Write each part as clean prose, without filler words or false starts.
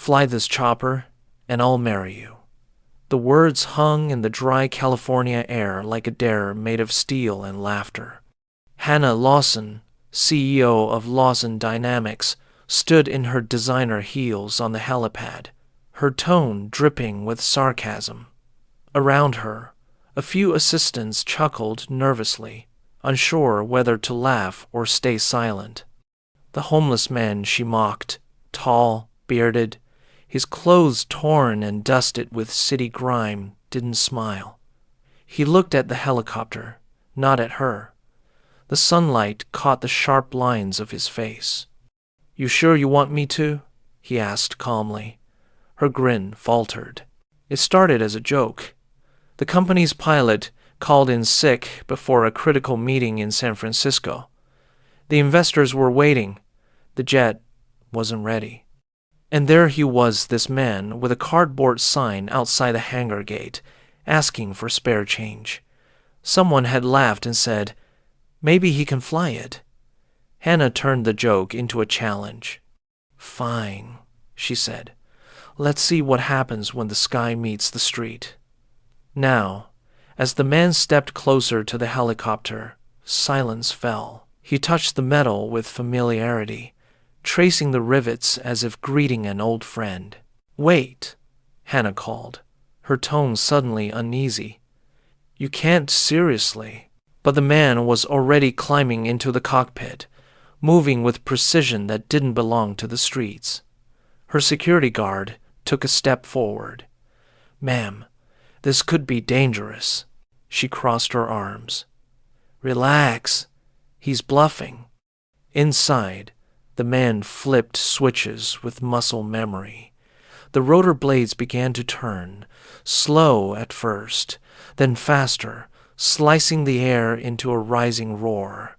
Fly this chopper, and I'll marry you." The words hung in the dry California air like a dare made of steel and laughter. Hannah Lawson, CEO of Lawson Dynamics, stood in her designer heels on the helipad, her tone dripping with sarcasm. Around her, a few assistants chuckled nervously, unsure whether to laugh or stay silent. The homeless man she mocked, tall, bearded, his clothes torn and dusted with city grime, didn't smile. He looked at the helicopter, not at her. The sunlight caught the sharp lines of his face. "You sure you want me to?" he asked calmly. Her grin faltered. It started as a joke. The company's pilot called in sick before a critical meeting in San Francisco. The investors were waiting. The jet wasn't ready. And there he was, this man, with a cardboard sign outside the hangar gate, asking for spare change. Someone had laughed and said, "Maybe he can fly it." Hannah turned the joke into a challenge. "Fine," she said. "Let's see what happens when the sky meets the street." Now, as the man stepped closer to the helicopter, silence fell. He touched the metal with familiarity, tracing the rivets as if greeting an old friend. "Wait," Hannah called, her tone suddenly uneasy. "You can't seriously." But the man was already climbing into the cockpit, moving with precision that didn't belong to the streets. Her security guard took a step forward. "Ma'am, this could be dangerous." She crossed her arms. "Relax. He's bluffing." Inside, the man flipped switches with muscle memory. The rotor blades began to turn, slow at first, then faster, slicing the air into a rising roar.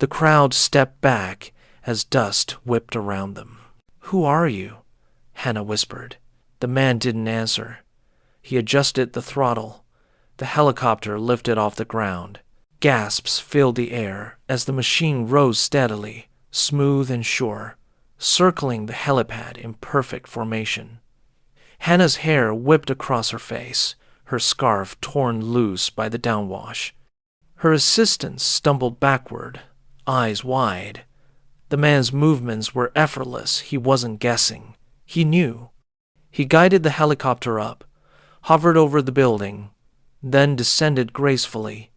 The crowd stepped back as dust whipped around them. "Who are you?" Hannah whispered. The man didn't answer. He adjusted the throttle. The helicopter lifted off the ground. Gasps filled the air as the machine rose steadily, smooth and sure, circling the helipad in perfect formation. Hannah's hair whipped across her face, her scarf torn loose by the downwash. Her assistants stumbled backward, eyes wide. The man's movements were effortless. He wasn't guessing. He knew. He guided the helicopter up, hovered over the building, then descended gracefully,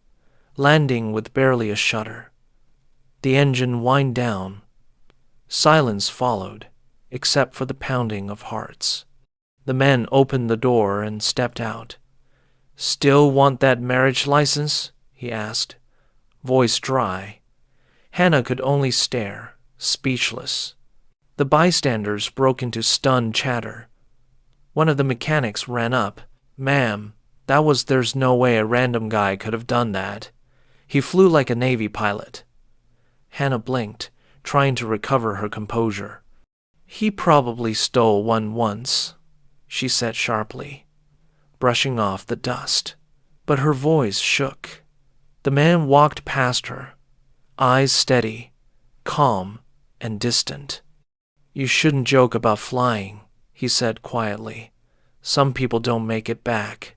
landing with barely a shudder. The engine whined down. Silence followed, except for the pounding of hearts. The man opened the door and stepped out. "Still want that marriage license?" he asked, voice dry. Hannah could only stare, speechless. The bystanders broke into stunned chatter. One of the mechanics ran up. "Ma'am, there's no way a random guy could have done that. He flew like a Navy pilot." Hannah blinked, trying to recover her composure. "He probably stole one once," she said sharply, brushing off the dust. But her voice shook. The man walked past her, eyes steady, calm, and distant. "You shouldn't joke about flying," he said quietly. "Some people don't make it back."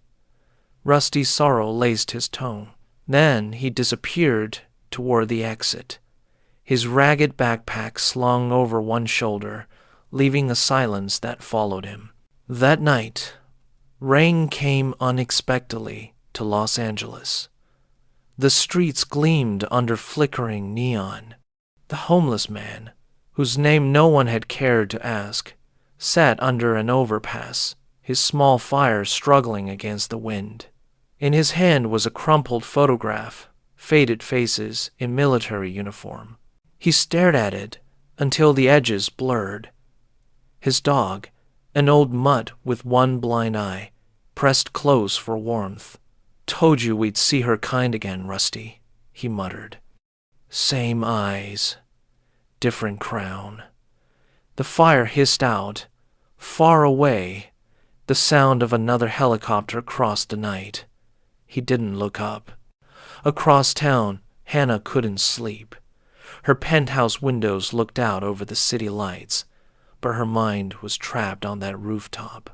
Rusty sorrow laced his tone. Then he disappeared toward the exit, his ragged backpack slung over one shoulder, leaving a silence that followed him. That night, rain came unexpectedly to Los Angeles. The streets gleamed under flickering neon. The homeless man, whose name no one had cared to ask, sat under an overpass, his small fire struggling against the wind. In his hand was a crumpled photograph, faded faces in military uniform. He stared at it until the edges blurred. His dog, an old mutt with one blind eye, pressed close for warmth. "Told you we'd see her kind again, Rusty," he muttered. "Same eyes, different crown." The fire hissed out. Far away, the sound of another helicopter crossed the night. He didn't look up. Across town, Hannah couldn't sleep. Her penthouse windows looked out over the city lights, but her mind was trapped on that rooftop.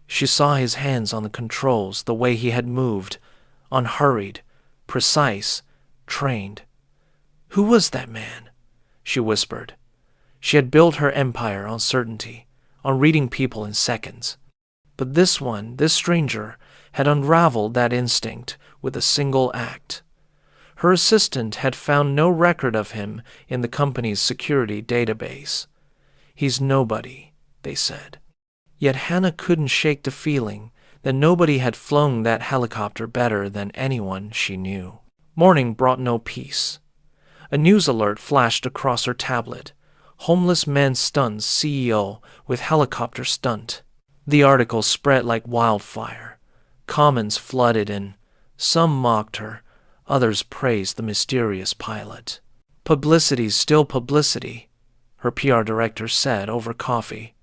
She saw his hands on the controls, the way he had moved, unhurried, precise, trained. Who was that man? She whispered. She had built her empire on certainty, on reading people in seconds. But this one, this stranger, had unraveled that instinct with a single act. Her assistant had found no record of him in the company's security database. He's nobody, they said. Yet Hannah couldn't shake the feeling that nobody had flown that helicopter better than anyone she knew. Morning brought no peace. A news alert flashed across her tablet. Homeless man stuns CEO with helicopter stunt. The article spread like wildfire. Comments flooded in. Some mocked her. Others praised the mysterious pilot. Publicity's still publicity, her PR director said over coffee.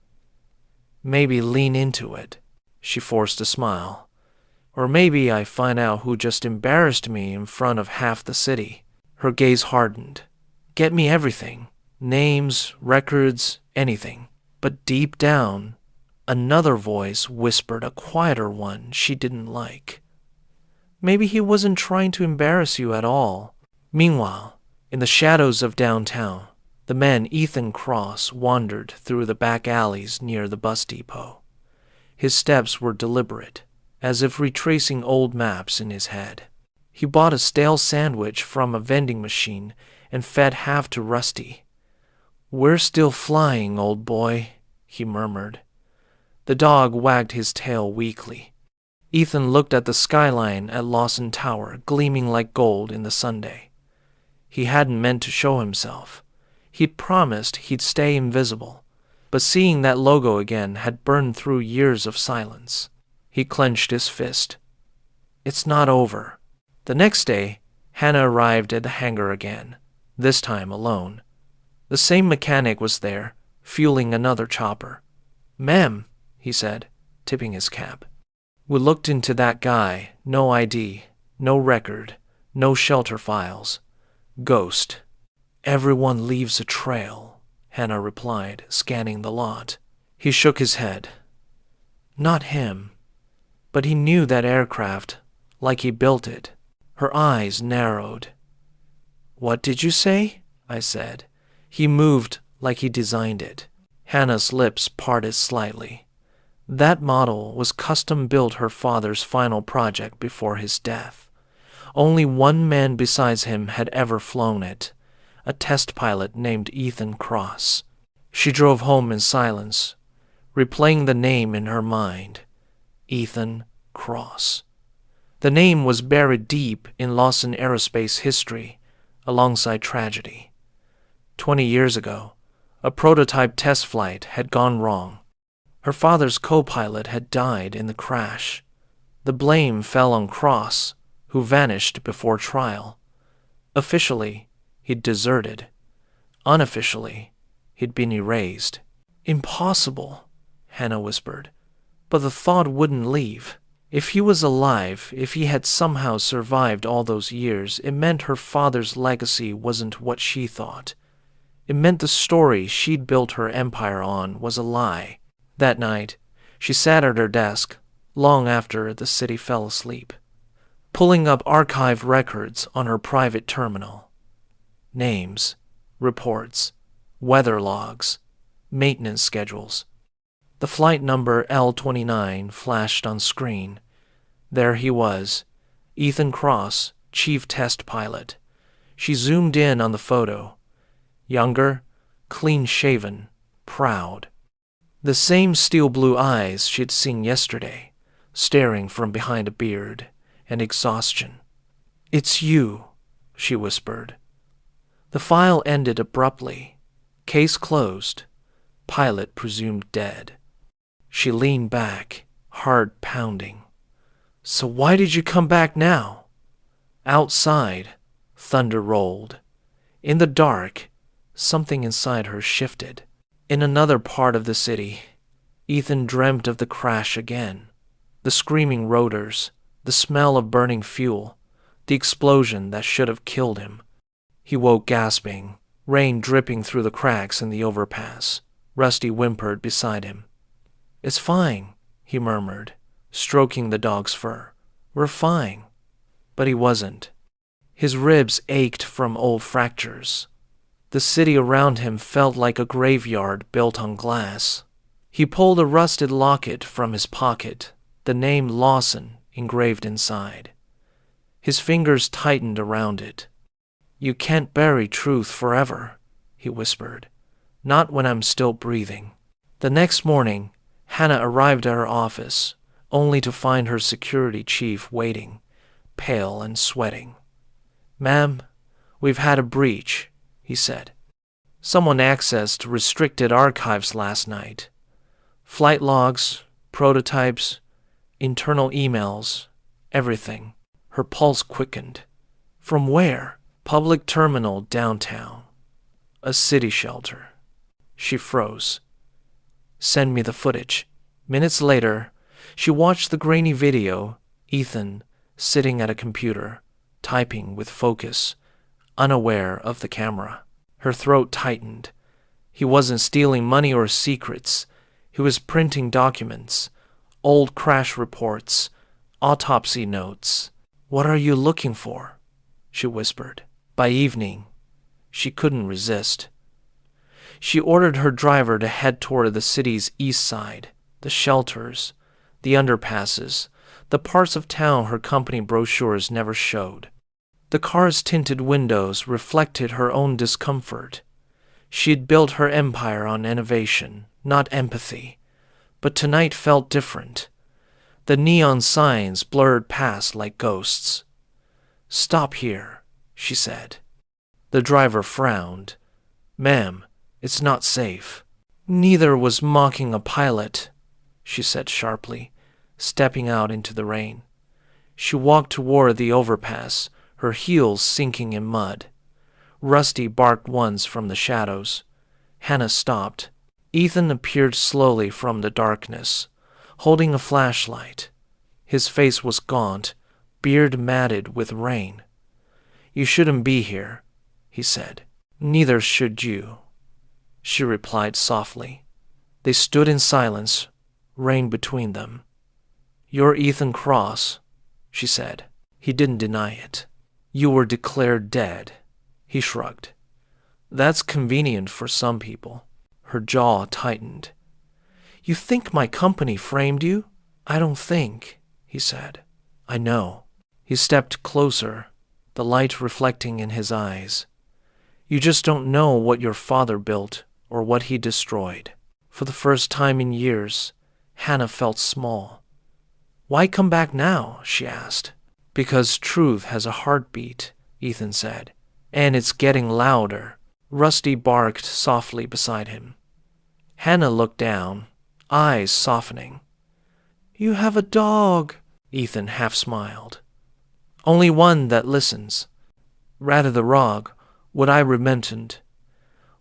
Maybe lean into it. She forced a smile. Or maybe I find out who just embarrassed me in front of half the city. Her gaze hardened. Get me everything. Names, records, anything. But deep down, another voice whispered a quieter one she didn't like. Maybe he wasn't trying to embarrass you at all. Meanwhile, in the shadows of downtown, the man Ethan Cross wandered through the back alleys near the bus depot. His steps were deliberate, as if retracing old maps in his head. He bought a stale sandwich from a vending machine and fed half to Rusty. "We're still flying, old boy," he murmured. The dog wagged his tail weakly. Ethan looked at the skyline at Lawson Tower, gleaming like gold in the Sunday. He hadn't meant to show himself. He'd promised he'd stay invisible, but seeing that logo again had burned through years of silence. He clenched his fist. It's not over. The next day, Hannah arrived at the hangar again, this time alone. The same mechanic was there, fueling another chopper. "Ma'am," he said, tipping his cap. "We looked into that guy. No ID, no record, no shelter files. Ghost." "Everyone leaves a trail," Hannah replied, scanning the lot. He shook his head. Not him. But he knew that aircraft, like he built it. Her eyes narrowed. "What did you say?" I said. He moved like he designed it. Hannah's lips parted slightly. That model was custom-built her father's final project before his death. Only one man besides him had ever flown it, a test pilot named Ethan Cross. She drove home in silence, replaying the name in her mind. Ethan Cross. The name was buried deep in Lawson Aerospace history, alongside tragedy. 20 years ago, a prototype test flight had gone wrong. Her father's co-pilot had died in the crash. The blame fell on Cross, who vanished before trial. Officially, he'd deserted. Unofficially, he'd been erased. "Impossible," Hannah whispered. But the thought wouldn't leave. If he was alive, if he had somehow survived all those years, it meant her father's legacy wasn't what she thought. It meant the story she'd built her empire on was a lie. That night, she sat at her desk, long after the city fell asleep, pulling up archived records on her private terminal. Names, reports, weather logs, maintenance schedules. The flight number L29 flashed on screen. There he was, Ethan Cross, chief test pilot. She zoomed in on the photo. Younger, clean-shaven, proud. The same steel-blue eyes she'd seen yesterday, staring from behind a beard, and exhaustion. "It's you," she whispered. The file ended abruptly. Case closed. Pilot presumed dead. She leaned back, heart pounding. "So why did you come back now?" Outside, thunder rolled. In the dark, something inside her shifted. In another part of the city, Ethan dreamt of the crash again. The screaming rotors, the smell of burning fuel, the explosion that should have killed him. He woke gasping, rain dripping through the cracks in the overpass. Rusty whimpered beside him. It's fine, he murmured, stroking the dog's fur. We're fine. But he wasn't. His ribs ached from old fractures. The city around him felt like a graveyard built on glass. He pulled a rusted locket from his pocket, the name Lawson engraved inside. His fingers tightened around it. You can't bury truth forever, he whispered. Not when I'm still breathing. The next morning, Hannah arrived at her office, only to find her security chief waiting, pale and sweating. Ma'am, we've had a breach, he said. Someone accessed restricted archives last night. Flight logs, prototypes, internal emails, everything. Her pulse quickened. From where? Public terminal downtown. A city shelter. She froze. Send me the footage. Minutes later, she watched the grainy video, Ethan sitting at a computer, typing with focus, unaware of the camera. Her throat tightened. He wasn't stealing money or secrets. He was printing documents, old crash reports, autopsy notes. What are you looking for? She whispered. By evening, she couldn't resist. She ordered her driver to head toward the city's east side, the shelters, the underpasses, the parts of town her company brochures never showed. The car's tinted windows reflected her own discomfort. She had built her empire on innovation, not empathy, but tonight felt different. The neon signs blurred past like ghosts. Stop here, she said. The driver frowned. Ma'am, it's not safe. Neither was mocking a pilot, she said sharply, stepping out into the rain. She walked toward the overpass, her heels sinking in mud. Rusty barked once from the shadows. Hannah stopped. Ethan appeared slowly from the darkness, holding a flashlight. His face was gaunt, beard matted with rain. You shouldn't be here, he said. Neither should you, she replied softly. They stood in silence, rain between them. You're Ethan Cross, she said. He didn't deny it. You were declared dead, he shrugged. That's convenient for some people. Her jaw tightened. You think my company framed you? I don't think, he said. I know. He stepped closer, the light reflecting in his eyes. You just don't know what your father built or what he destroyed. For the first time in years, Hannah felt small. Why come back now? She asked. Because truth has a heartbeat, Ethan said, and it's getting louder. Rusty barked softly beside him. Hannah looked down, eyes softening. You have a dog, Ethan half smiled. Only one that listens. Rather the rog, what I remented.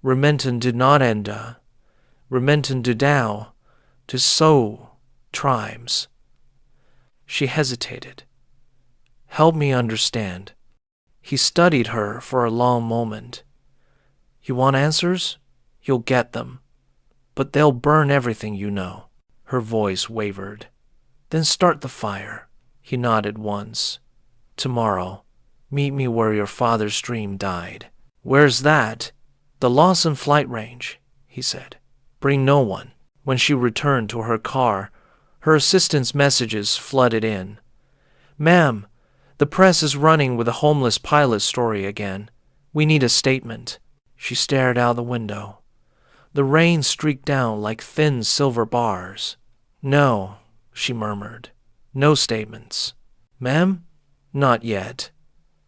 Remented did not end, remented did now, to sow tribes. She hesitated. Help me understand. He studied her for a long moment. You want answers? You'll get them. But they'll burn everything you know. Her voice wavered. Then start the fire. He nodded once. Tomorrow, meet me where your father's dream died. Where's that? The Lawson flight range, he said. Bring no one. When she returned to her car, her assistant's messages flooded in. Ma'am, the press is running with the homeless pilot story again. We need a statement. She stared out the window. The rain streaked down like thin silver bars. No, she murmured. No statements. Ma'am? Not yet.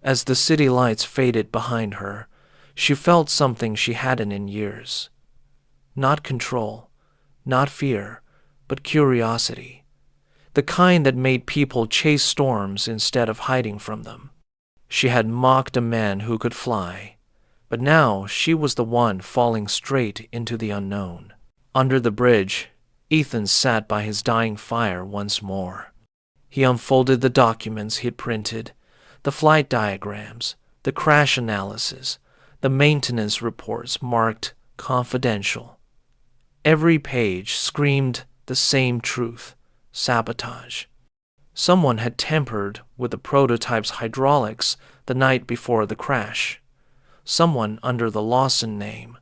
As the city lights faded behind her, she felt something she hadn't in years. Not control, not fear, but curiosity. The kind that made people chase storms instead of hiding from them. She had mocked a man who could fly, but now she was the one falling straight into the unknown. Under the bridge, Ethan sat by his dying fire once more. He unfolded the documents he had printed, the flight diagrams, the crash analysis, the maintenance reports marked confidential. Every page screamed the same truth: sabotage. Someone had tampered with the prototype's hydraulics the night before the crash. Someone under the Lawson name.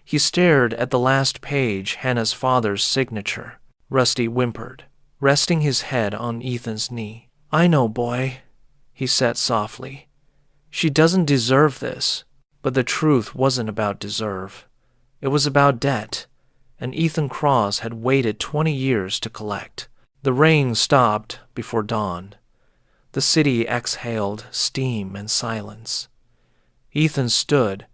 He stared at the last page, Hannah's father's signature. Rusty whimpered, resting his head on Ethan's knee. "I know, boy," he said softly. "She doesn't deserve this." But the truth wasn't about deserve. It was about debt, and Ethan Cross had waited 20 years to collect. The rain stopped before dawn. The city exhaled steam and silence. Ethan stood,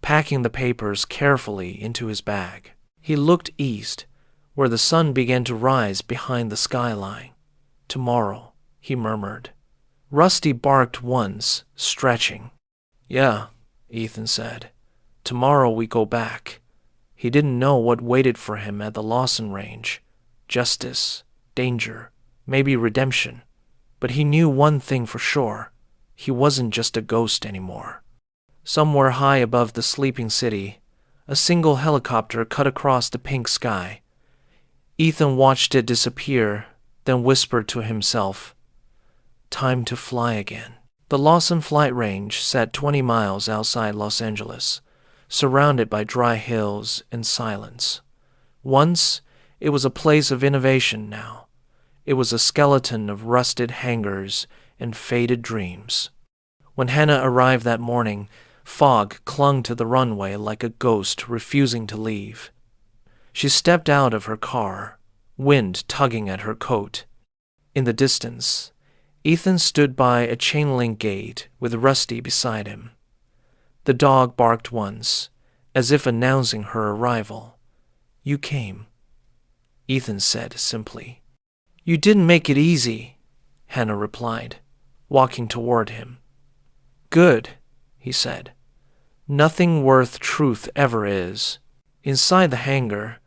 packing the papers carefully into his bag. He looked east, where the sun began to rise behind the skyline. "Tomorrow," he murmured. Rusty barked once, stretching. "Yeah," Ethan said. "Tomorrow we go back." He didn't know what waited for him at the Lawson Range. Justice, danger, maybe redemption. But he knew one thing for sure. He wasn't just a ghost anymore. Somewhere high above the sleeping city, a single helicopter cut across the pink sky. Ethan watched it disappear, then whispered to himself, "Time to fly again." The Lawson Flight Range sat 20 miles outside Los Angeles, surrounded by dry hills and silence. Once, it was a place of innovation. Now, it was a skeleton of rusted hangars and faded dreams. When Hannah arrived that morning, fog clung to the runway like a ghost refusing to leave. She stepped out of her car, wind tugging at her coat. In the distance, Ethan stood by a chain-link gate with Rusty beside him. The dog barked once, as if announcing her arrival. "You came," Ethan said simply. "You didn't make it easy," Hannah replied, walking toward him. "Good," he said. "Nothing worth truth ever is." Inside the hangar,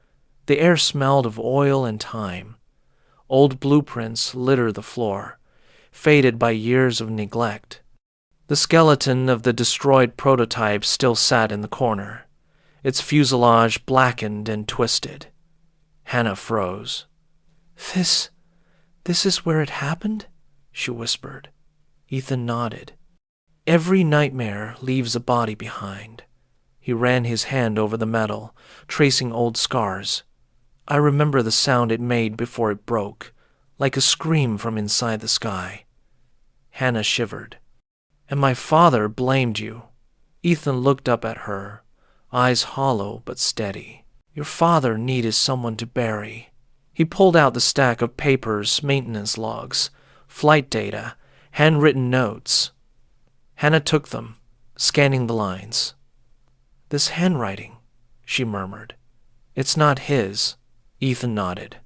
the air smelled of oil and time. Old blueprints littered the floor, faded by years of neglect. The skeleton of the destroyed prototype still sat in the corner, its fuselage blackened and twisted. Hannah froze. This is where it happened?" she whispered. Ethan nodded. "Every nightmare leaves a body behind." He ran his hand over the metal, tracing old scars. "I remember the sound it made before it broke, like a scream from inside the sky." Hannah shivered. "And my father blamed you." Ethan looked up at her, eyes hollow but steady. "Your father needed someone to bury." He pulled out the stack of papers, maintenance logs, flight data, handwritten notes. Hannah took them, scanning the lines. "This handwriting," she murmured. "It's not his." Ethan nodded.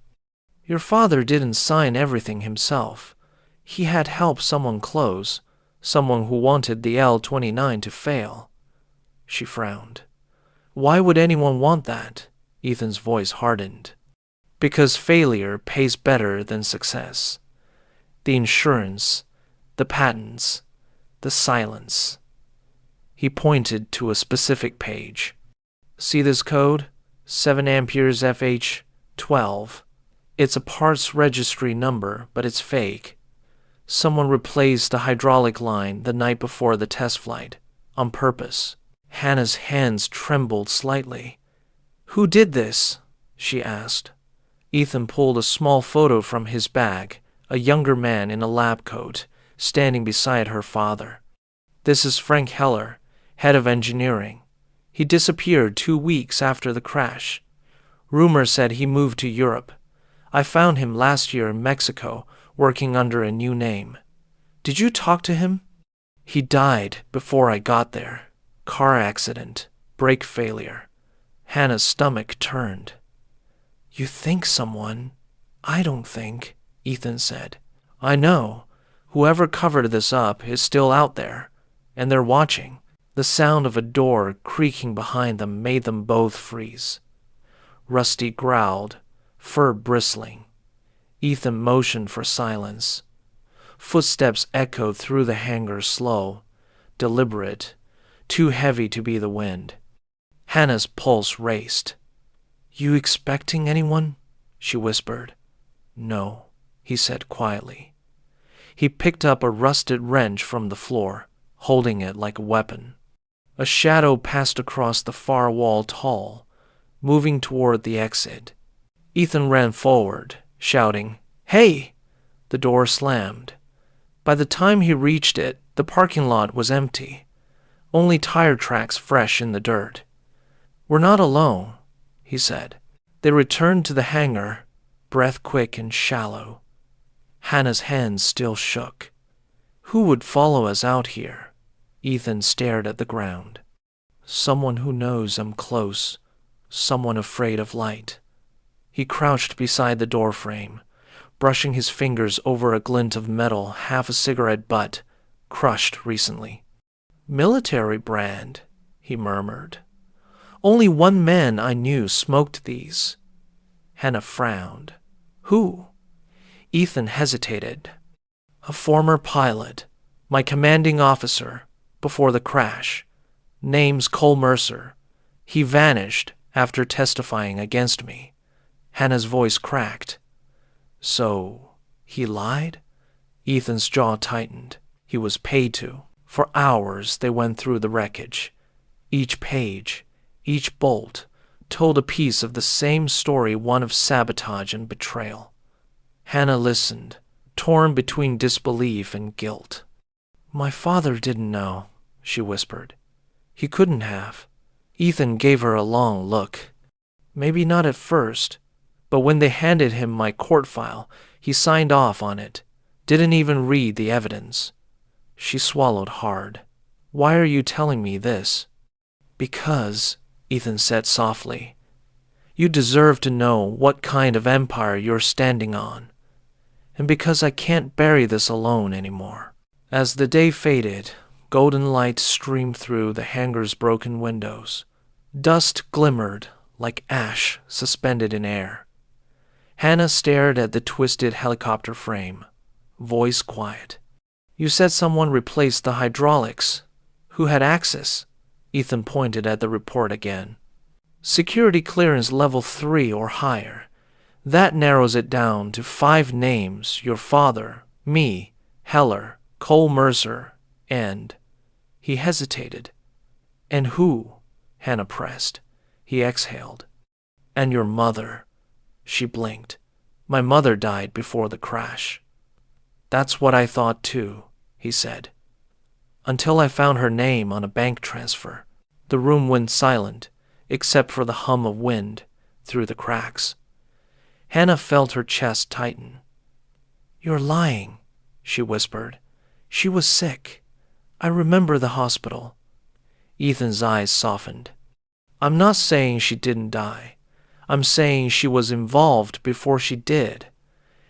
"Your father didn't sign everything himself. He had help someone close, someone who wanted the L-29 to fail." She frowned. "Why would anyone want that?" Ethan's voice hardened. "Because failure pays better than success. The insurance, the patents, the silence." He pointed to a specific page. "See this code? 7 amperes FH12. It's a parts registry number, but it's fake. Someone replaced the hydraulic line the night before the test flight, on purpose." Hannah's hands trembled slightly. "Who did this?" she asked. Ethan pulled a small photo from his bag, a younger man in a lab coat, standing beside her father. "This is Frank Heller, head of engineering. He disappeared 2 weeks after the crash. Rumor said he moved to Europe. I found him last year in Mexico, working under a new name. Did you talk to him?" "He died before I got there. Car accident, brake failure." Hannah's stomach turned. "You think someone?" "I don't think," Ethan said. "I know. Whoever covered this up is still out there, and they're watching." The sound of a door creaking behind them made them both freeze. Rusty growled, fur bristling. Ethan motioned for silence. Footsteps echoed through the hangar, slow, deliberate, too heavy to be the wind. Hannah's pulse raced. You expecting anyone? She whispered. No, he said quietly. He picked up a rusted wrench from the floor, holding it like a weapon. A shadow passed across the far wall tall, moving toward the exit. Ethan ran forward, shouting, "Hey!" The door slammed. By the time he reached it, the parking lot was empty, only tire tracks fresh in the dirt. "We're not alone," he said. They returned to the hangar, breath quick and shallow. Hannah's hands still shook. Who would follow us out here? Ethan stared at the ground. Someone who knows I'm close, someone afraid of light. He crouched beside the doorframe, brushing his fingers over a glint of metal, half a cigarette butt, crushed recently. "Military brand," he murmured. "Only one man I knew smoked these." Hannah frowned. "Who?" Ethan hesitated. "A former pilot, my commanding officer, before the crash. Name's Cole Mercer. He vanished after testifying against me." Hannah's voice cracked. "So, he lied?" Ethan's jaw tightened. He was paid to. For hours they went through the wreckage. Each page, each bolt, told a piece of the same story, one of sabotage and betrayal. Hannah listened, torn between disbelief and guilt. "My father didn't know," she whispered. "He couldn't have." Ethan gave her a long look. "Maybe not at first, but when they handed him my court file, he signed off on it. Didn't even read the evidence." She swallowed hard. "Why are you telling me this?" "Because," Ethan said softly, "you deserve to know what kind of empire you're standing on. And because I can't bury this alone anymore." As the day faded, golden light streamed through the hangar's broken windows. Dust glimmered like ash suspended in air. Hannah stared at the twisted helicopter frame, voice quiet. "You said someone replaced the hydraulics. Who had access?" Ethan pointed at the report again. "Security clearance level 3 or higher. That narrows it down to 5 names: your father, me, Heller, Cole Mercer, and..." He hesitated. "And who?" Hannah pressed. He exhaled. "And your mother." She blinked. "My mother died before the crash." "That's what I thought too," he said. "Until I found her name on a bank transfer." The room went silent, except for the hum of wind through the cracks. Hannah felt her chest tighten. "You're lying," she whispered. "She was sick. I remember the hospital." Ethan's eyes softened. "I'm not saying she didn't die. I'm saying she was involved before she did.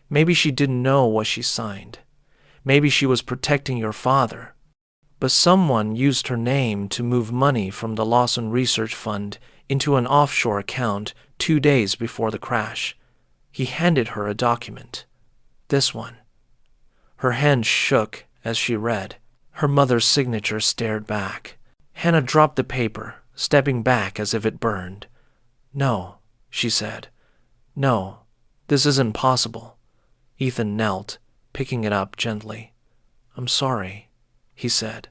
Maybe she didn't know what she signed. Maybe she was protecting your father. But someone used her name to move money from the Lawson Research Fund into an offshore account 2 days before the crash." He handed her a document. "This one." Her hand shook as she read. Her mother's signature stared back. Hannah dropped the paper, stepping back as if it burned. "No," she said. "No, this isn't possible." Ethan knelt, picking it up gently. "I'm sorry," he said.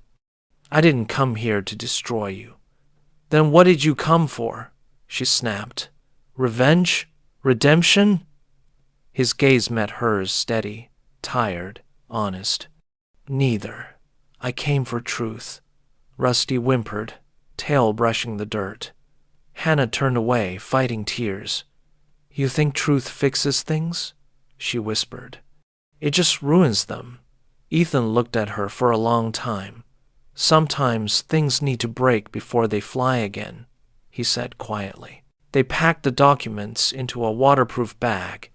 "I didn't come here to destroy you." "Then what did you come for?" she snapped. "Revenge? Redemption?" His gaze met hers, steady, tired, honest. "Neither. I came for truth." Rusty whimpered, tail brushing the dirt. Hannah turned away, fighting tears. "You think truth fixes things?" she whispered. "It just ruins them." Ethan looked at her for a long time. "Sometimes things need to break before they fly again," he said quietly. They packed the documents into a waterproof bag,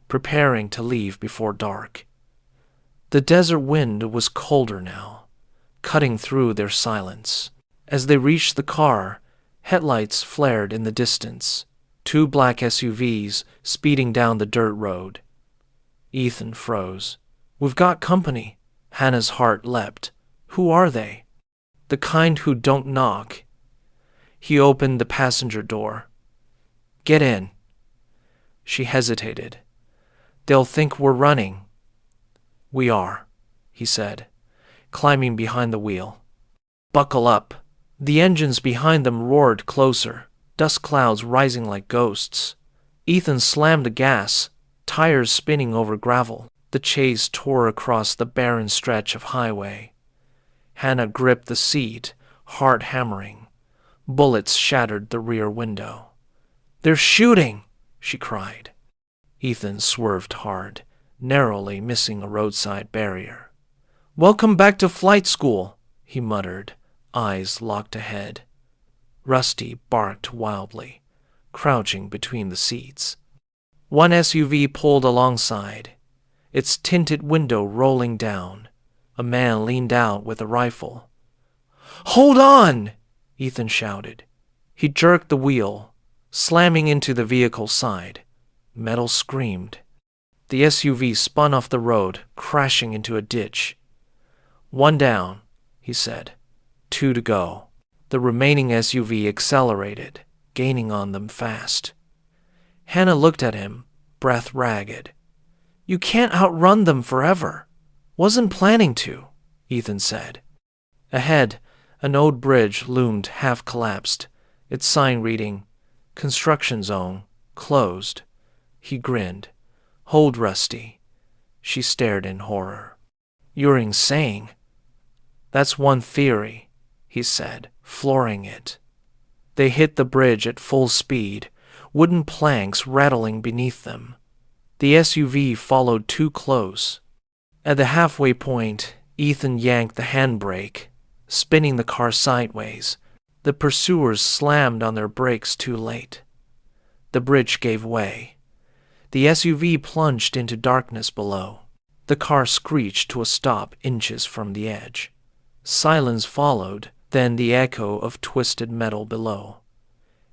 preparing to leave before dark. The desert wind was colder now, cutting through their silence. As they reached the car, headlights flared in the distance, 2 black SUVs speeding down the dirt road. Ethan froze. "We've got company." Hannah's heart leapt. "Who are they?" "The kind who don't knock." He opened the passenger door. Get in." She hesitated. "They'll think we're running." "We are," he said, climbing behind the wheel. "Buckle up." The engines behind them roared closer, dust clouds rising like ghosts. Ethan slammed the gas, tires spinning over gravel. The chase tore across the barren stretch of highway. Hannah gripped the seat, heart hammering. Bullets shattered the rear window. "They're shooting!" she cried. Ethan swerved hard, narrowly missing a roadside barrier. "Welcome back to flight school," he muttered, eyes locked ahead. Rusty barked wildly, crouching between the seats. One SUV pulled alongside, its tinted window rolling down. A man leaned out with a rifle. "Hold on!" Ethan shouted. He jerked the wheel, slamming into the vehicle's side. Metal screamed. The SUV spun off the road, crashing into a ditch. "One down," he said. "Two to go." The remaining SUV accelerated, gaining on them fast. Hannah looked at him, breath ragged. "You can't outrun them forever." "Wasn't planning to," Ethan said. Ahead, an old bridge loomed half-collapsed, its sign reading, "Construction Zone, Closed." He grinned. "Hold, Rusty." She stared in horror. "You're insane." "That's one theory," he said, flooring it. They hit the bridge at full speed, wooden planks rattling beneath them. The SUV followed too close. At the halfway point, Ethan yanked the handbrake, spinning the car sideways. The pursuers slammed on their brakes too late. The bridge gave way. The SUV plunged into darkness below. The car screeched to a stop inches from the edge. Silence followed, then the echo of twisted metal below.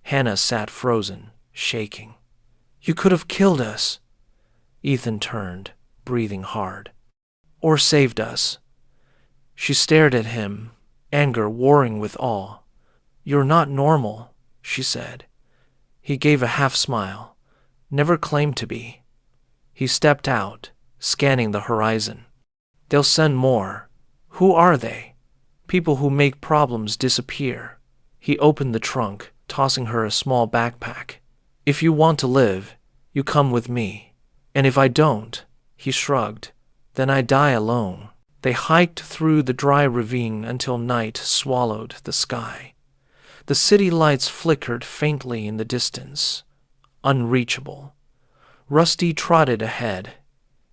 Hannah sat frozen, shaking. "You could have killed us." Ethan turned, breathing hard. "Or saved us." She stared at him, anger warring with awe. "You're not normal," she said. He gave a half-smile. "Never claimed to be." He stepped out, scanning the horizon. "They'll send more. Who are they?" "People who make problems disappear." He opened the trunk, tossing her a small backpack. "If you want to live, you come with me. And if I don't," he shrugged, "then I die alone." They hiked through the dry ravine until night swallowed the sky. The city lights flickered faintly in the distance, unreachable. Rusty trotted ahead,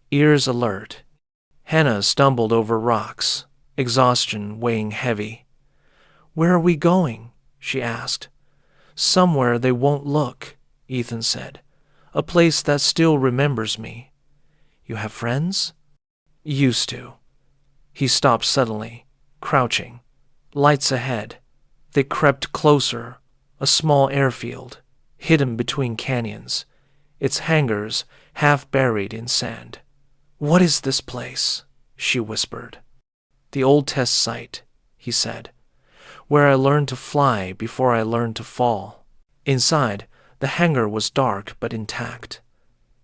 ears alert. Hannah stumbled over rocks, exhaustion weighing heavy. "Where are we going?" she asked. "Somewhere they won't look," Ethan said. "A place that still remembers me." "You have friends?" "Used to." He stopped suddenly, crouching. Lights ahead. They crept closer, a small airfield, hidden between canyons, its hangars half buried in sand. "What is this place?" she whispered. "The old test site," he said, "where I learned to fly before I learned to fall." Inside, the hangar was dark but intact.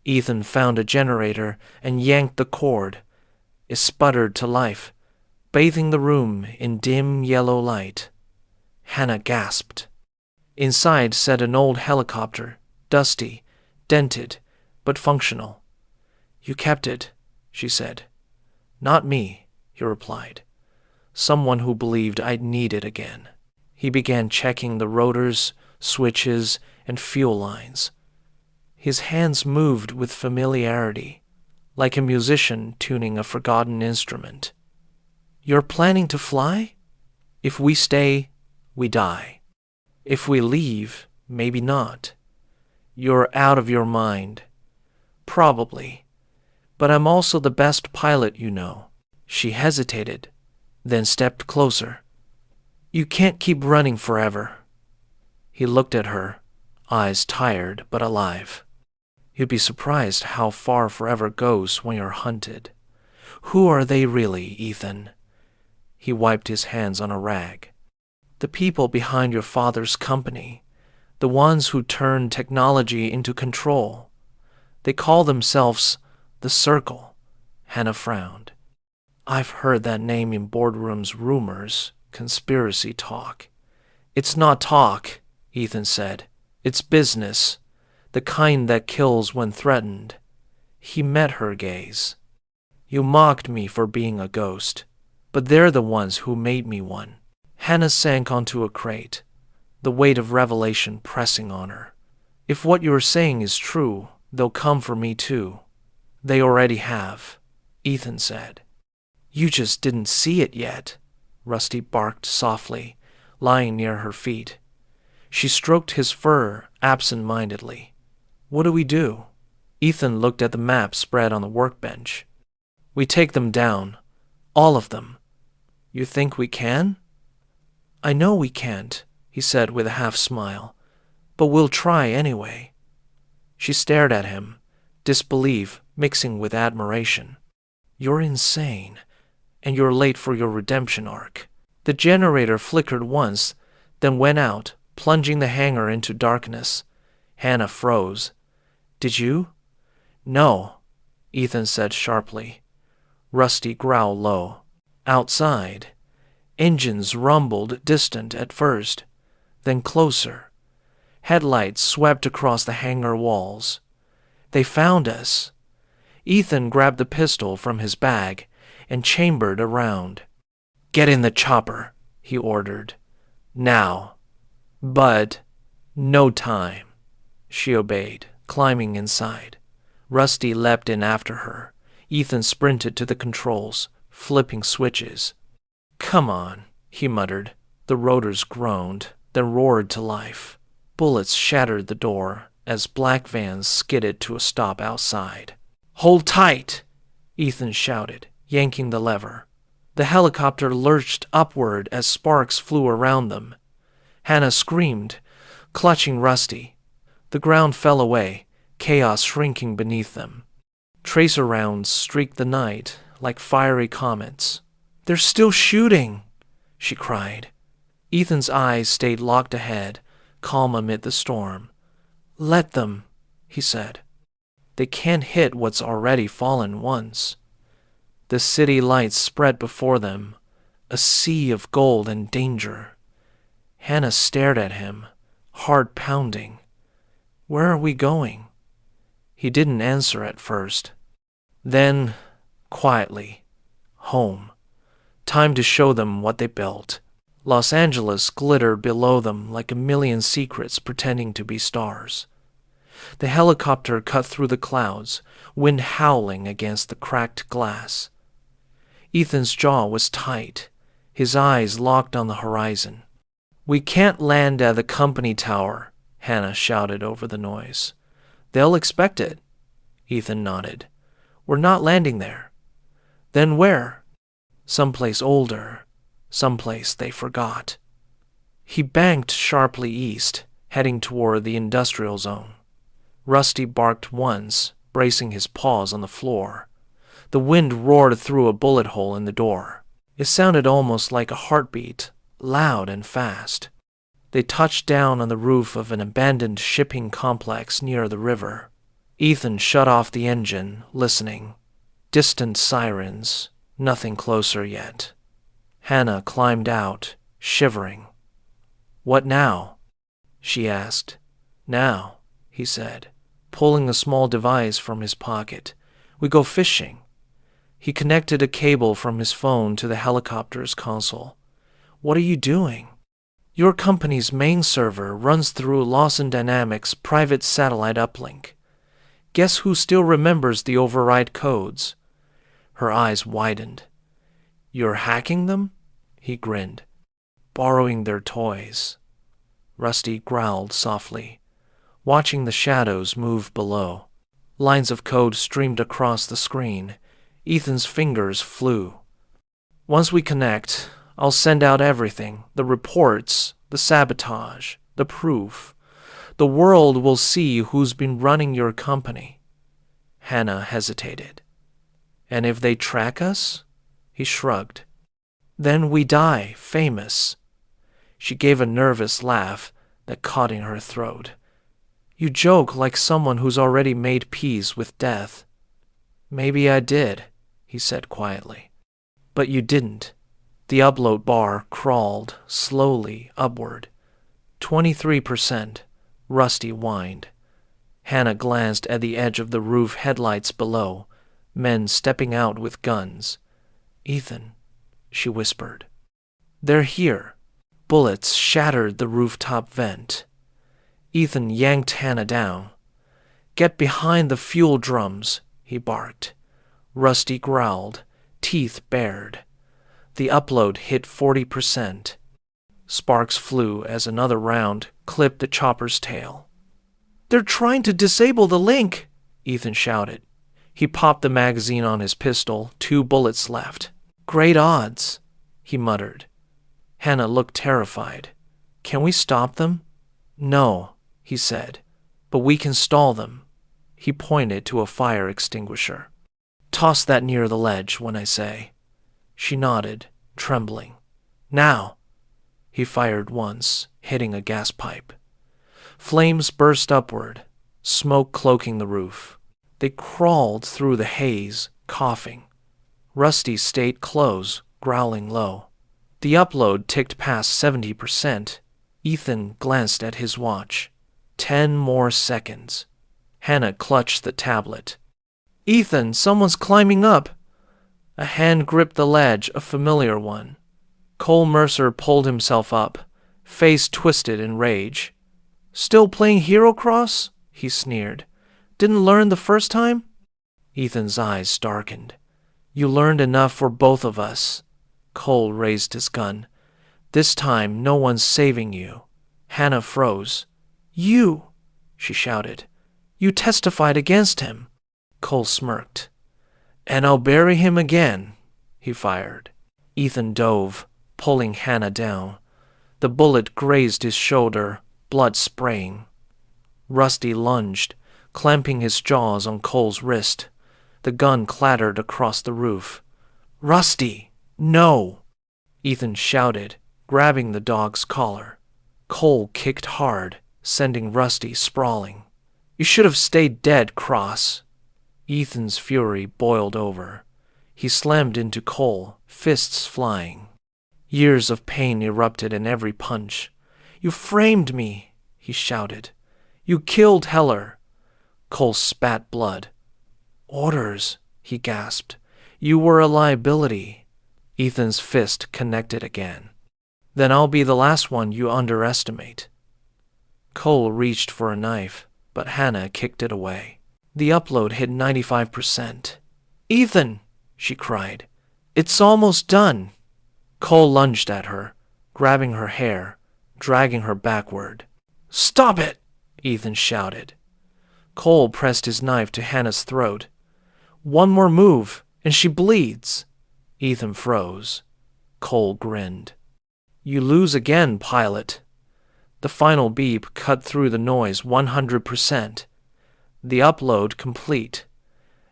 Ethan found a generator and yanked the cord. It sputtered to life, bathing the room in dim yellow light. Hannah gasped. Inside sat an old helicopter, dusty, dented, but functional. "You kept it," she said. "Not me," he replied. "Someone who believed I'd need it again." He began checking the rotors, switches, and fuel lines. His hands moved with familiarity, like a musician tuning a forgotten instrument. "You're planning to fly? If we stay, we die. If we leave, maybe not. You're out of your mind." "Probably. But I'm also the best pilot you know." She hesitated, then stepped closer. "You can't keep running forever." He looked at her, eyes tired but alive. "You'd be surprised how far forever goes when you're hunted." "Who are they really, Ethan?" He wiped his hands on a rag. "The people behind your father's company. The ones who turn technology into control. They call themselves the Circle. Hannah frowned. I've heard that name in boardrooms, rumors, conspiracy talk. It's not talk, Ethan said. It's business, the kind that kills when threatened. He met her gaze. You mocked me for being a ghost, but they're the ones who made me one. Hannah sank onto a crate, the weight of revelation pressing on her. If what you're saying is true, they'll come for me too. They already have, Ethan said. You just didn't see it yet, Rusty barked softly, lying near her feet. She stroked his fur absent-mindedly. What do we do? Ethan looked at the map spread on the workbench. We take them down. All of them. You think we can? I know we can't, he said with a half-smile, but we'll try anyway. She stared at him, disbelief mixing with admiration. You're insane, and you're late for your redemption arc. The generator flickered once, then went out, plunging the hangar into darkness. Hannah froze. Did you? No, Ethan said sharply. Rusty growled low. Outside, engines rumbled distant at first, then closer. Headlights swept across the hangar walls. They found us. Ethan grabbed the pistol from his bag and chambered around. Get in the chopper, he ordered. Now. But no time. She obeyed, climbing inside. Rusty leapt in after her. Ethan sprinted to the controls, flipping switches. Come on, he muttered. The rotors groaned, then roared to life. Bullets shattered the door as black vans skidded to a stop outside. Hold tight, Ethan shouted, yanking the lever. The helicopter lurched upward as sparks flew around them. Hannah screamed, clutching Rusty. The ground fell away, chaos shrinking beneath them. Tracer rounds streaked the night like fiery comets. They're still shooting, she cried. Ethan's eyes stayed locked ahead, calm amid the storm. Let them, he said. They can't hit what's already fallen once. The city lights spread before them, a sea of gold and danger. Hannah stared at him, heart pounding. Where are we going? He didn't answer at first. Then, quietly, home. Time to show them what they built. Los Angeles glittered below them like a million secrets pretending to be stars. The helicopter cut through the clouds, wind howling against the cracked glass. Ethan's jaw was tight, his eyes locked on the horizon. We can't land at the company tower, Hannah shouted over the noise. They'll expect it. Ethan nodded. We're not landing there. Then where? Someplace older, someplace they forgot. He banked sharply east, heading toward the industrial zone. Rusty barked once, bracing his paws on the floor. The wind roared through a bullet hole in the door. It sounded almost like a heartbeat, loud and fast. They touched down on the roof of an abandoned shipping complex near the river. Ethan shut off the engine, listening. Distant sirens, nothing closer yet. Hannah climbed out, shivering. What now? She asked. Now, he said, pulling a small device from his pocket. We go fishing. He connected a cable from his phone to the helicopter's console. What are you doing? Your company's main server runs through Lawson Dynamics' private satellite uplink. Guess who still remembers the override codes? Her eyes widened. You're hacking them? He grinned. Borrowing their toys. Rusty growled softly, watching the shadows move below. Lines of code streamed across the screen. Ethan's fingers flew. Once we connect, I'll send out everything, the reports, the sabotage, the proof. The world will see who's been running your company. Hannah hesitated. And if they track us? He shrugged. Then we die, famous. She gave a nervous laugh, that caught in her throat. You joke like someone who's already made peace with death. Maybe I did, he said quietly. But you didn't. The upload bar crawled slowly upward. 23%, Rusty whined. Hannah glanced at the edge of the roof headlights below, men stepping out with guns. Ethan, she whispered. They're here. Bullets shattered the rooftop vent. Ethan yanked Hannah down. Get behind the fuel drums, he barked. Rusty growled, teeth bared. The upload hit 40%. Sparks flew as another round clipped the chopper's tail. They're trying to disable the link, Ethan shouted. He popped the magazine on his pistol, 2 bullets left. Great odds, he muttered. Hannah looked terrified. Can we stop them? No, he said, but we can stall them. He pointed to a fire extinguisher. Toss that near the ledge when I say. She nodded, trembling. Now! He fired once, hitting a gas pipe. Flames burst upward, smoke cloaking the roof. They crawled through the haze, coughing. Rusty stayed close, growling low. The upload ticked past 70%. Ethan glanced at his watch. 10 more seconds. Hannah clutched the tablet. Ethan, someone's climbing up. A hand gripped the ledge, a familiar one. Cole Mercer pulled himself up, face twisted in rage. Still playing Hero Cross? He sneered. Didn't learn the first time? Ethan's eyes darkened. You learned enough for both of us. Cole raised his gun. This time, no one's saving you. Hannah froze. You, she shouted. You testified against him. Cole smirked. And I'll bury him again, he fired. Ethan dove, pulling Hannah down. The bullet grazed his shoulder, blood spraying. Rusty lunged, clamping his jaws on Cole's wrist. The gun clattered across the roof. Rusty, no! Ethan shouted, grabbing the dog's collar. Cole kicked hard, sending Rusty sprawling. You should have stayed dead, Cross. Ethan's fury boiled over. He slammed into Cole, fists flying. Years of pain erupted in every punch. You framed me, he shouted. You killed Heller. Cole spat blood. Orders, he gasped. You were a liability. Ethan's fist connected again. Then I'll be the last one you underestimate. Cole reached for a knife, but Hannah kicked it away. The upload hit 95%. Ethan, she cried. It's almost done. Cole lunged at her, grabbing her hair, dragging her backward. Stop it, Ethan shouted. Cole pressed his knife to Hannah's throat. One more move, and she bleeds. Ethan froze. Cole grinned. You lose again, pilot. The final beep cut through the noise 100%. The upload complete.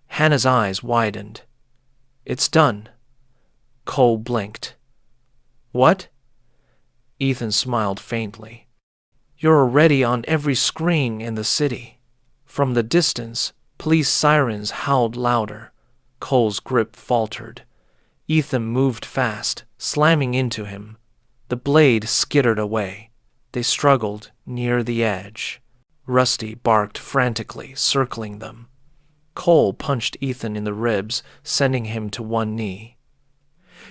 Hannah's eyes widened. It's done. Cole blinked. What? Ethan smiled faintly. You're already on every screen in the city. From the distance, police sirens howled louder. Cole's grip faltered. Ethan moved fast, slamming into him. The blade skittered away. They struggled near the edge. Rusty barked frantically, circling them. Cole punched Ethan in the ribs, sending him to one knee.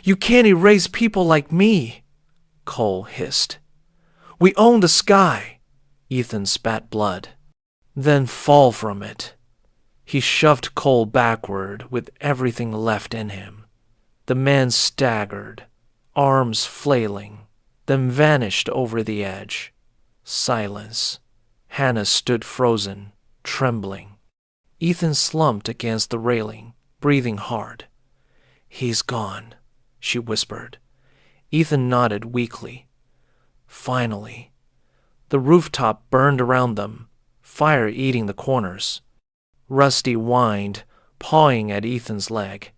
You can't erase people like me, Cole hissed. We own the sky. Ethan spat blood. Then fall from it. He shoved Cole backward with everything left in him. The man staggered, arms flailing, then vanished over the edge. Silence. Hannah stood frozen, trembling. Ethan slumped against the railing, breathing hard. He's gone, she whispered. Ethan nodded weakly. Finally. The rooftop burned around them, fire eating the corners. Rusty whined, pawing at Ethan's leg.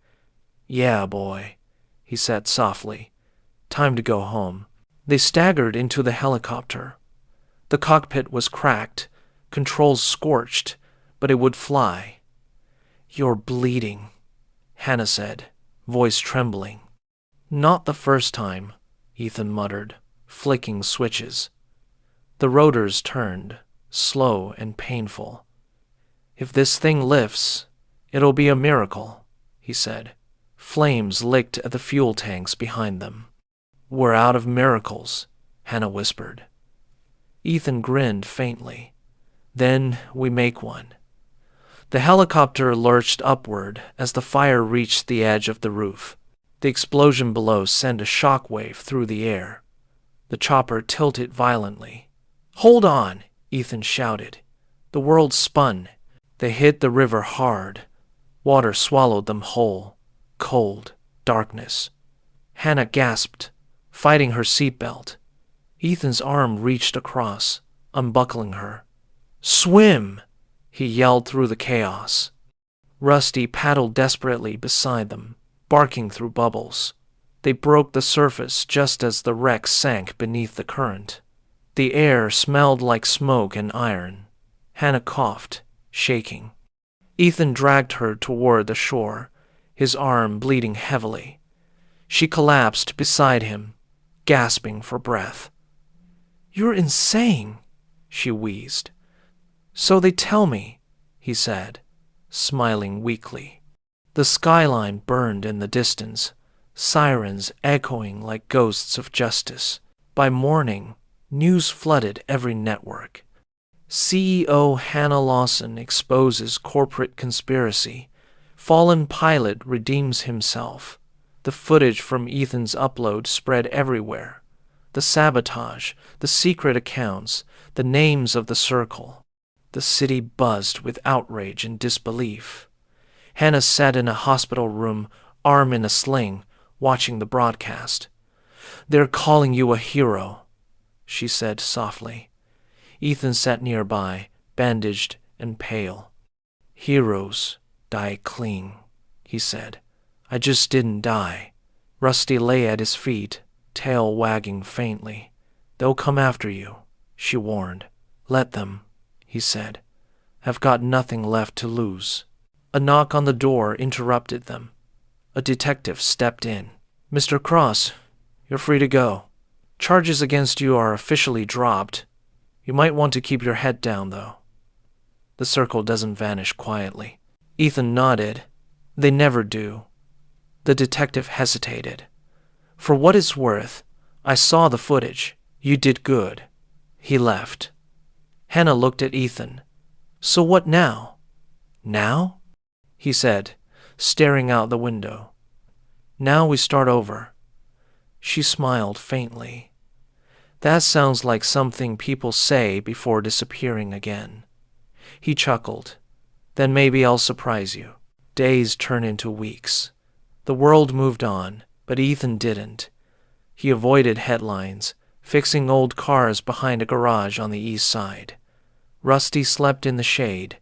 Yeah, boy, he said softly. Time to go home. They staggered into the helicopter. The cockpit was cracked, controls scorched, but it would fly. "You're bleeding," Hannah said, voice trembling. "Not the first time," Ethan muttered, flicking switches. The rotors turned, slow and painful. "If this thing lifts, it'll be a miracle," he said. Flames licked at the fuel tanks behind them. "We're out of miracles," Hannah whispered. Ethan grinned faintly. "Then we make one." The helicopter lurched upward as the fire reached the edge of the roof. The explosion below sent a shock wave through the air. The chopper tilted violently. "Hold on!" Ethan shouted. The world spun. They hit the river hard. Water swallowed them whole. Cold darkness. Hannah gasped, fighting her seatbelt. Ethan's arm reached across, unbuckling her. "Swim!" he yelled through the chaos. Rusty paddled desperately beside them, barking through bubbles. They broke the surface just as the wreck sank beneath the current. The air smelled like smoke and iron. Hannah coughed, shaking. Ethan dragged her toward the shore, his arm bleeding heavily. She collapsed beside him, gasping for breath. "You're insane," she wheezed. "So they tell me," he said, smiling weakly. The skyline burned in the distance, sirens echoing like ghosts of justice. By morning, news flooded every network. CEO Hannah Lawson exposes corporate conspiracy. Fallen pilot redeems himself. The footage from Ethan's upload spread everywhere. The sabotage, the secret accounts, the names of the circle. The city buzzed with outrage and disbelief. Hannah sat in a hospital room, arm in a sling, watching the broadcast. "They're calling you a hero," she said softly. Ethan sat nearby, bandaged and pale. "Heroes die clean," he said. "I just didn't die." Rusty lay at his feet, tail wagging faintly. "They'll come after you," she warned. "Let them," he said. "I've got nothing left to lose." A knock on the door interrupted them. A detective stepped in. "Mr. Cross, you're free to go. Charges against you are officially dropped. You might want to keep your head down, though." The circle doesn't vanish quietly. Ethan nodded. "They never do." The detective hesitated. "For what it's worth, I saw the footage. You did good." He left. Hannah looked at Ethan. "So what now?" "Now?" he said, staring out the window. "Now we start over." She smiled faintly. "That sounds like something people say before disappearing again." He chuckled. "Then maybe I'll surprise you." Days turned into weeks. The world moved on, but Ethan didn't. He avoided headlines, fixing old cars behind a garage on the east side. Rusty slept in the shade,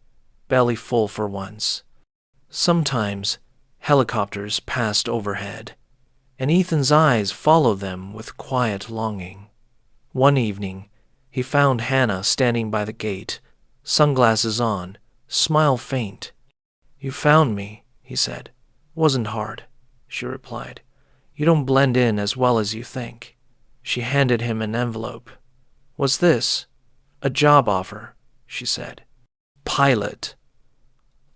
belly full for once. Sometimes helicopters passed overhead, and Ethan's eyes followed them with quiet longing. One evening, he found Hannah standing by the gate, sunglasses on, smile faint. "You found me," he said. "Wasn't hard," she replied. "You don't blend in as well as you think." She handed him an envelope. "What's this?" "A job offer," she said. "Pilot.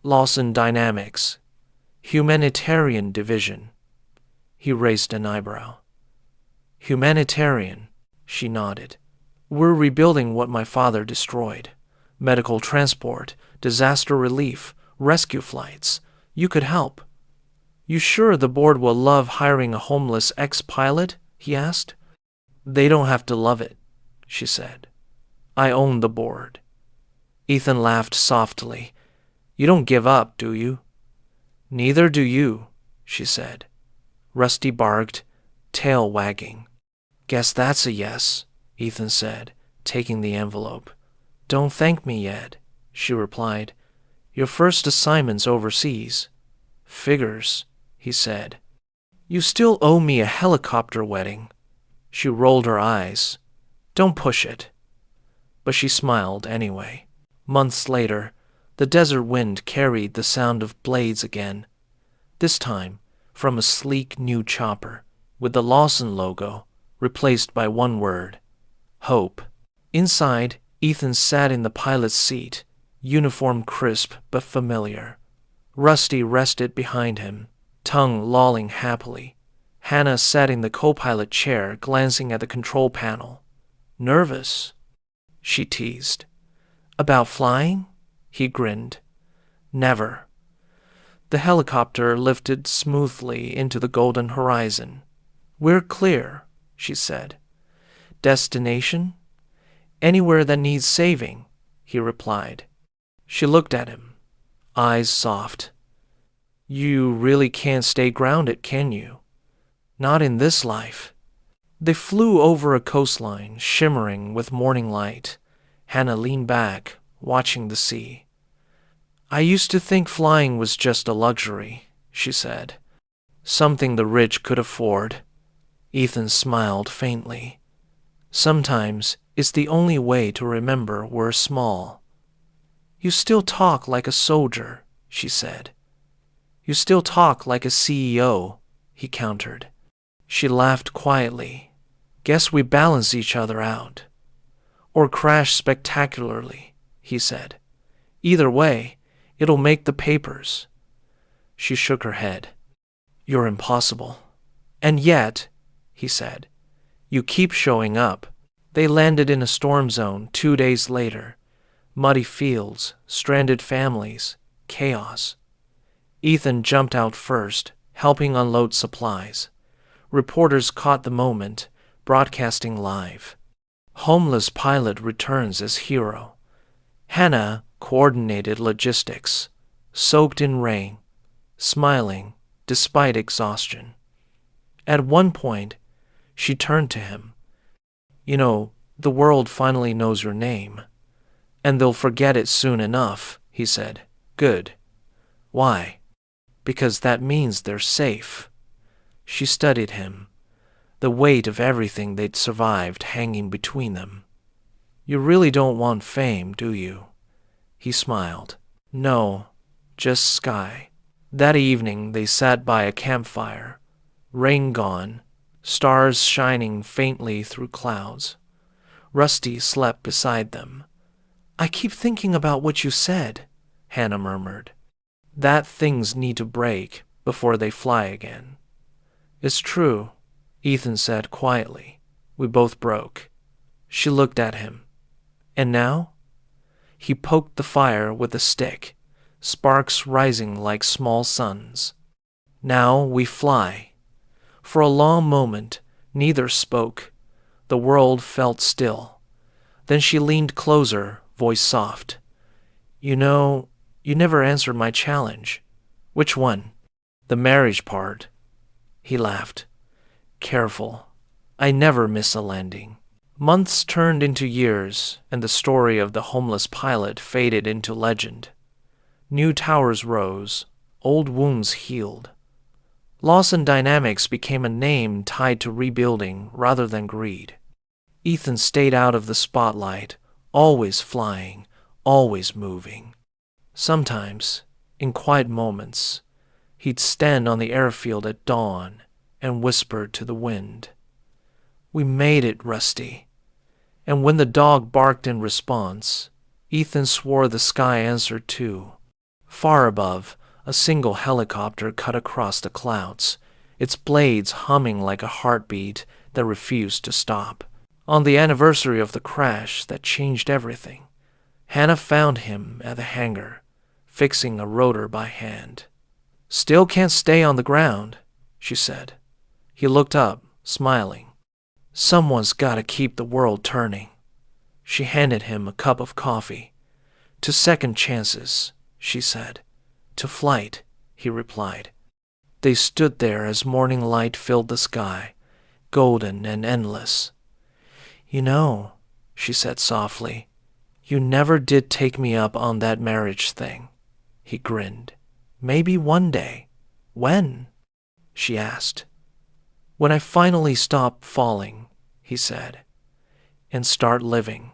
Lawson Dynamics. Humanitarian Division." He raised an eyebrow. "Humanitarian," she nodded. "We're rebuilding what my father destroyed. Medical transport, disaster relief, rescue flights. You could help." "You sure the board will love hiring a homeless ex-pilot?" he asked. "They don't have to love it," she said. "I own the board." Ethan laughed softly. "You don't give up, do you?" "Neither do you," she said. Rusty barked, tail wagging. "Guess that's a yes," Ethan said, taking the envelope. "Don't thank me yet," she replied. "Your first assignment's overseas." "Figures," he said. "You still owe me a helicopter wedding." She rolled her eyes. "Don't push it." but she smiled anyway. Months later, the desert wind carried the sound of blades again, this time from a sleek new chopper with the Lawson logo replaced by one word, hope. Inside, Ethan sat in the pilot's seat, uniform crisp but familiar. Rusty rested behind him, tongue lolling happily. Hannah sat in the co-pilot chair, glancing at the control panel. Nervous? She teased. About flying? He grinned. Never. The helicopter lifted smoothly into the golden horizon. We're clear, she said. Destination? Anywhere that needs saving, he replied. She looked at him, eyes soft. You really can't stay grounded, can you? Not in this life. They flew over a coastline shimmering with morning light. Hannah leaned back, watching the sea. I used to think flying was just a luxury, she said. Something the rich could afford. Ethan smiled faintly. Sometimes it's the only way to remember we're small. You still talk like a soldier, she said. You still talk like a CEO, he countered. She laughed quietly. Guess we balance each other out. Or crash spectacularly, he said. Either way, it'll make the papers. She shook her head. You're impossible. And yet, he said, you keep showing up. They landed in a storm zone 2 days later. Muddy fields, stranded families, chaos. Ethan jumped out first, helping unload supplies. Reporters caught the moment, broadcasting live. Homeless pilot returns as hero. Hannah coordinated logistics, soaked in rain, smiling despite exhaustion. At one point, she turned to him. You know, the world finally knows your name. And they'll forget it soon enough, he said. Good. Why? Because that means they're safe. She studied him, the weight of everything they'd survived hanging between them. You really don't want fame, do you? He smiled. No, just sky. That evening they sat by a campfire, rain gone, stars shining faintly through clouds. Rusty slept beside them. I keep thinking about what you said, Hannah murmured. That things need to break before they fly again. It's true, Ethan said quietly. We both broke. She looked at him. And now? He poked the fire with a stick, sparks rising like small suns. Now we fly. For a long moment, neither spoke. The world felt still. Then she leaned closer, voice soft. You know, you never answered my challenge. Which one? The marriage part. He laughed. Careful. I never miss a landing. Months turned into years, and the story of the homeless pilot faded into legend. New towers rose, old wounds healed. Lawson Dynamics became a name tied to rebuilding rather than greed. Ethan stayed out of the spotlight, always flying, always moving. Sometimes, in quiet moments, he'd stand on the airfield at dawn and whisper to the wind, We made it, Rusty. And when the dog barked in response, Ethan swore the sky answered too. Far above, a single helicopter cut across the clouds, its blades humming like a heartbeat that refused to stop. On the anniversary of the crash that changed everything, Hannah found him at the hangar, fixing a rotor by hand. Still can't stay on the ground, she said. He looked up, smiling. Someone's got to keep the world turning. She handed him a cup of coffee. To second chances, she said. To flight, he replied. They stood there as morning light filled the sky, golden and endless. You know, she said softly, you never did take me up on that marriage thing. He grinned. Maybe one day. When? She asked. When I finally stop falling, he said, and start living.